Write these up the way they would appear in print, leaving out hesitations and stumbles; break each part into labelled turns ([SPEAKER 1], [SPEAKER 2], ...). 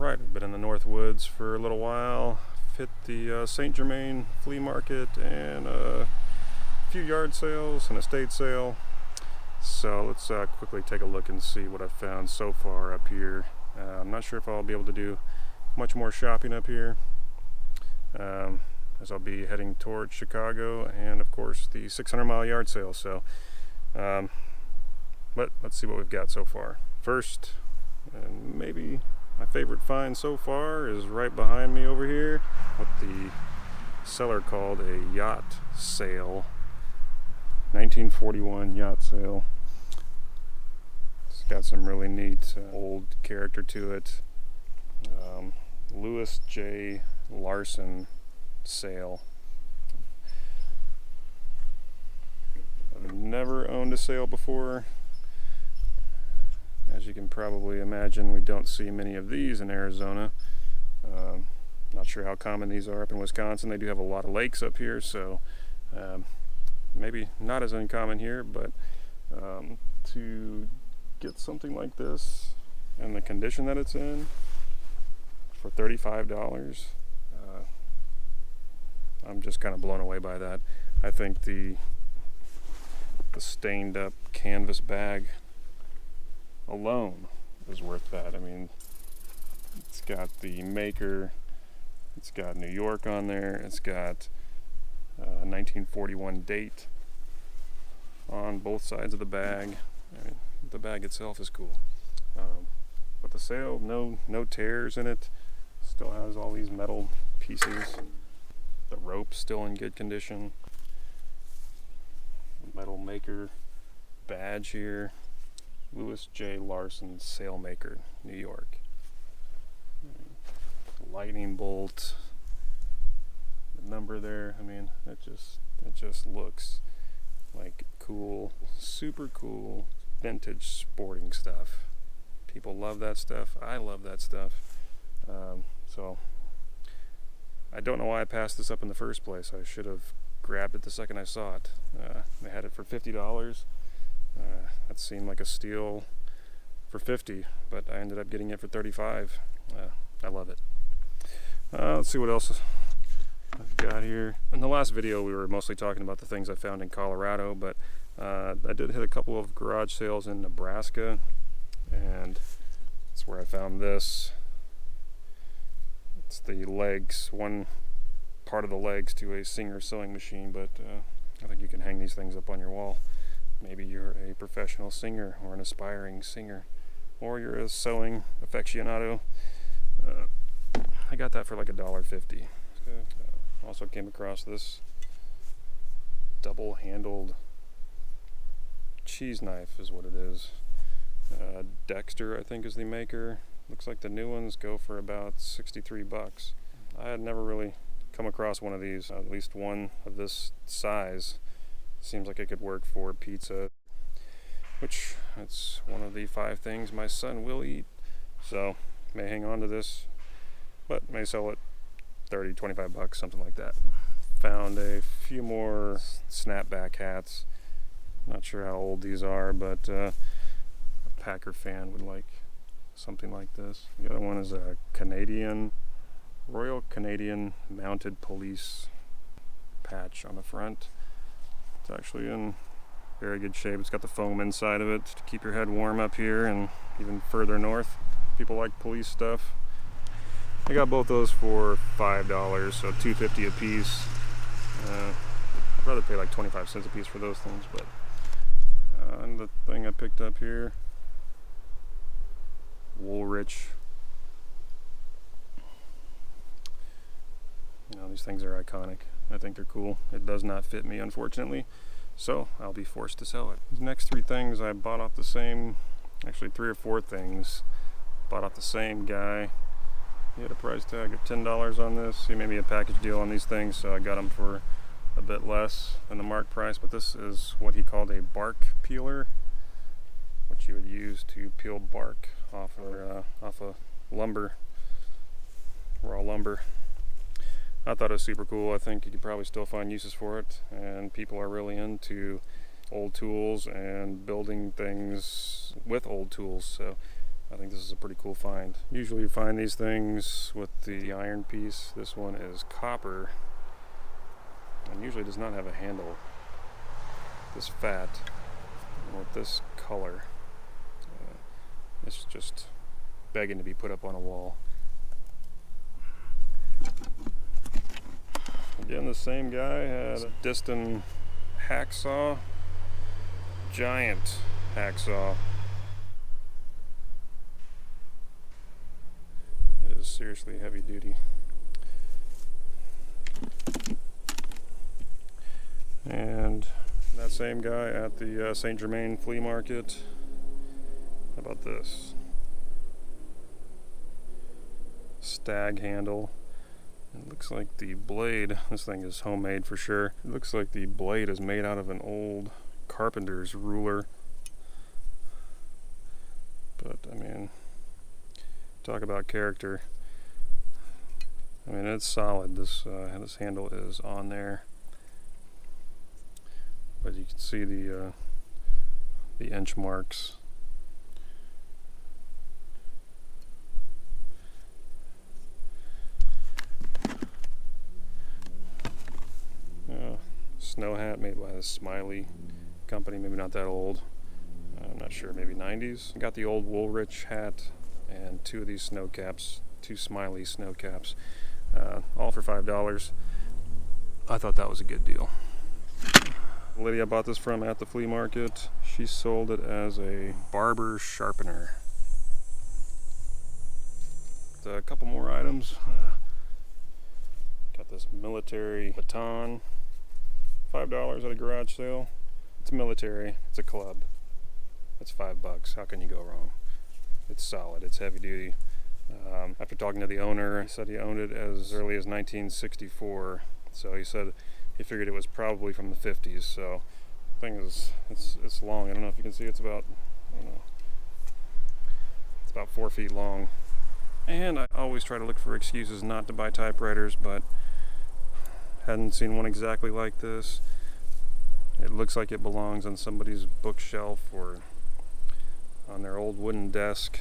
[SPEAKER 1] Alright, we've been in the Northwoods for a little while. Hit the St Germain flea market and a few yard sales, an estate sale. So let's quickly take a look and see what I've found so far up here. I'm not sure if I'll be able to do much more shopping up here, as I'll be heading towards Chicago and of course the 600-mile yard sale. So but let's see what we've got so far. First, and maybe my favorite find so far, is right behind me over here, what the seller called a Yacht Sale. 1941 Yacht Sale. It's got some really neat old character to it. Louis J. Larson Sale. I've never owned a sale before. As you can probably imagine, we don't see many of these in Arizona. Not sure how common these are up in Wisconsin. They do have a lot of lakes up here, so maybe not as uncommon here, but to get something like this and the condition that it's in for $35, I'm just kind of blown away by that. I think the stained up canvas bag alone is worth that. I mean, it's got the maker, it's got New York on there, it's got 1941 date on both sides of the bag. I mean, the bag itself is cool, but the sale, no tears in it. Still has all these metal pieces. The rope's still in good condition. Metal maker badge here. Louis J. Larson Sailmaker, New York. Lightning bolt. The number there, I mean, it just looks like cool, super cool, vintage sporting stuff. People love that stuff. I love that stuff. So I don't know why I passed this up in the first place. I should have grabbed it the second I saw it. They had it for $50. That seemed like a steal for $50, but I ended up getting it for $35. I love it. Let's see what else I've got here. In the last video we were mostly talking about the things I found in Colorado, but I did hit a couple of garage sales in Nebraska, and that's where I found this. It's the legs, one part of the legs to a Singer sewing machine, but I think you can hang these things up on your wall. Maybe you're a professional singer or an aspiring singer, or you're a sewing aficionado. I got that for like $1.50. Also came across this double-handled cheese knife is what it is. Dexter, I think, is the maker. Looks like the new ones go for about $63. I had never really come across one of these, at least one of this size. Seems like it could work for pizza, which that's one of the 5 things my son will eat. So may hang on to this, but may sell it $30-25, something like that. Found a few more snapback hats. Not sure how old these are, but a Packer fan would like something like this. The other one is a Royal Canadian Mounted Police patch on the front. It's actually in very good shape. It's got the foam inside of it to keep your head warm up here and even further north. People like police stuff. I got both those for $5, so $2.50 a piece. I'd rather pay like 25 cents a piece for those things, but and the thing I picked up here, Woolrich. You know, these things are iconic. I think they're cool. It does not fit me, unfortunately, so I'll be forced to sell it. These next 3 things I bought off the same, actually 3 or 4 things, bought off the same guy. He had a price tag of $10 on this. He made me a package deal on these things, so I got them for a bit less than the mark price, but this is what he called a bark peeler, which you would use to peel bark off of lumber, raw lumber. I thought it was super cool. I think you could probably still find uses for it, and people are really into old tools and building things with old tools, so I think this is a pretty cool find. Usually you find these things with the iron piece. This one is copper and usually does not have a handle. This fat with this color, it's just begging to be put up on a wall. Again, the same guy had a Diston hacksaw, giant hacksaw. It is seriously heavy duty. And that same guy at the St Germain flea market. How about this? Stag Handle. It looks like the blade, this thing is homemade for sure. It looks like the blade is made out of an old carpenter's ruler. But I mean, talk about character. I mean, it's solid. This handle is on there. But you can see the inch marks. Snow hat made by the Smiley company, maybe not that old. I'm not sure, maybe 90s. I got the old Woolrich hat and two of these snow caps, two Smiley snow caps, all for $5. I thought that was a good deal. The lady I bought this from at the flea market, she sold it as a barber sharpener. A couple more items. Got this military baton, $5 at a garage sale. It's military, it's a club. It's $5. How can you go wrong? It's solid, it's heavy duty. After talking to the owner, he said he owned it as early as 1964. So he said he figured it was probably from the 50s. So the thing is, it's long. I don't know if you can see. It's about, I don't know, it's about 4 feet long. And I always try to look for excuses not to buy typewriters, but hadn't seen one exactly like this. It looks like it belongs on somebody's bookshelf or on their old wooden desk.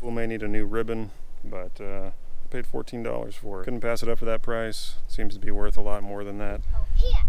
[SPEAKER 1] We may need a new ribbon, but I paid $14 for it. Couldn't pass it up for that price. Seems to be worth a lot more than that.
[SPEAKER 2] Oh, yeah.